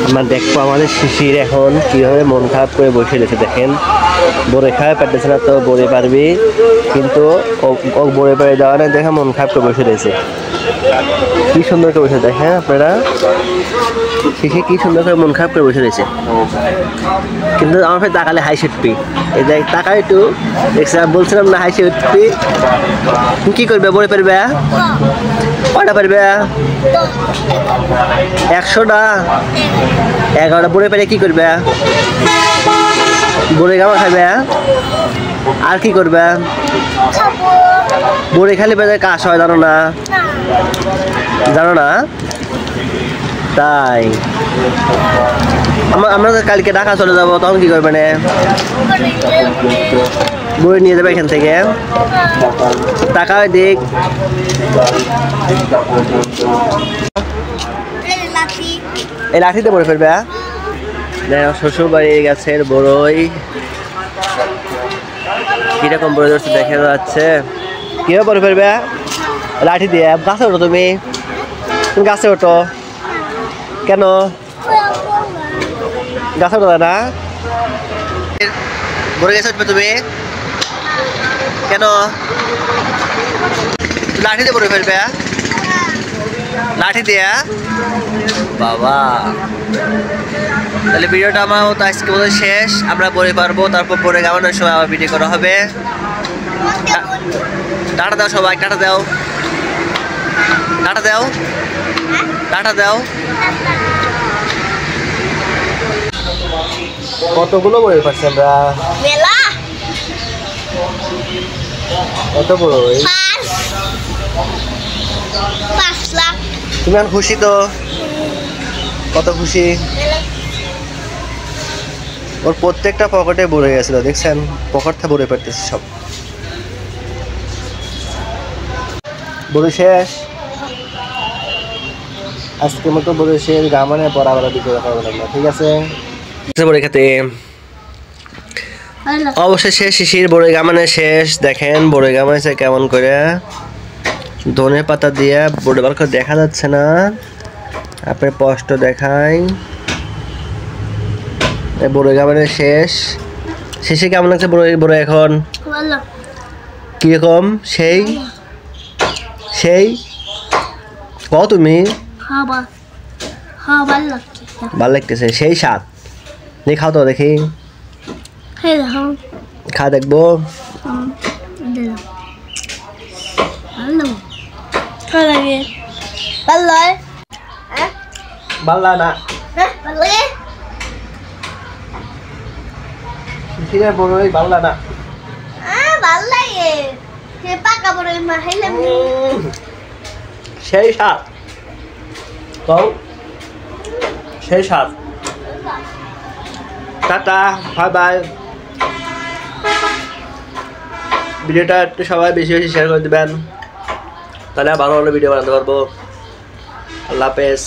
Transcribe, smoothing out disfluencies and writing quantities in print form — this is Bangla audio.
আমরা দেখবো আমাদের শিশির এখন কিভাবে মন খারাপ করে বসে রয়েছে। দেখেন বড়ে খাওয়া পারতেছে না, তো বড়ে পারবি, কিন্তু ও বড়ে পারে দেওয়া না, দেখে মন খারাপ করে বসে রয়েছে। কি সুন্দর করে বসে দেখেন আপনারা, শিশির কি সুন্দর করে মন খারাপ করে বসে রয়েছে, কিন্তু আমার ভাই তাকালে হাসি উঠবি। এই দেখ টাকা একটু দেখছিলাম, বলছিলাম না হাসি উঠবি। কি করবে বড়ে পারবে? কয়টা পারবে? 100টা। 11টা বড়ে পেরে কি করবে? বড়ে গামা খাবে। আর কি করবে? বড়ে খালি পেলে কাজ হয়, জানো না? জানো না? তাই আমরা কালকে ঢাকা চলে যাবো, তখন কি করবে? না বড়ে নিয়ে যাবে এখান থেকে, টাকা দেখ। এই লাঠিতে বড়ে ফেলবে। শ্বশুর বাড়ির গাছের বড়ই কিরকম বড়ে ধরছে দেখা যাচ্ছে। কিভাবে বড়ে ফেলবে? লাঠি দিয়ে। গাছে ওঠো, তুমি গাছে ওঠো। কেন গাছে ওঠো না? বড়ে গাছে উঠবে তুমি কেন? লাঠি দিয়ে বড়ে ফেলবে? লাঠি দিয়া বাবা। তাহলে ভিডিওটা আমার আজকে বোধ শেষ। আমরা পরে পারবো, তারপর পরে গাওয়ানোর সময় আবার ভিডিও করা হবে। টাটা দাও সবাই, টাটা দাও, টাটা দাও, টাটা দাও। কতগুলো বই পাচ্ছি আমরা? কত বড়? 5 লাখ। তুমি এখন খুশি তো? কত খুশি? ওর প্রত্যেকটা পকেটে ভরে গেছিল, দেখছেন? পকেটটা ভরে পারতেছে সব। বড় শেষ আজকের মতো। বড় শেষ। গামানে পর আবার ভিডিও করা হবে না, ঠিক আছে? বড়ে খেতে অবশেষে শিশির বড়ে গামানে শেষ। দেখেন বড়ে গামাইছে কেমন করে, ধনে পাতা দিয়ে। বড়ে বার করে দেখা যাচ্ছে না, আপনার স্পষ্ট দেখাই। বড়ে গামানে শেষ। শেষে কেমন লাগছে বড়ে এখন? কিরকম? সেই সেই কও তুমি? ভাল লাগতেছে, সেই স্বাদ। দেখি খাও তো, দেখি খা দেখবো। ভালো না বড়ই, ভালো না সেই স্বাদ। কও সেই স্বাদ। Tata, bye bye. ভিডিওটা একটু সবাই বেশি বেশি শেয়ার করে দিবেন, তাহলে ভালো ভালো ভিডিও বানাতে পারবো। আল্লাহ হাফেজ।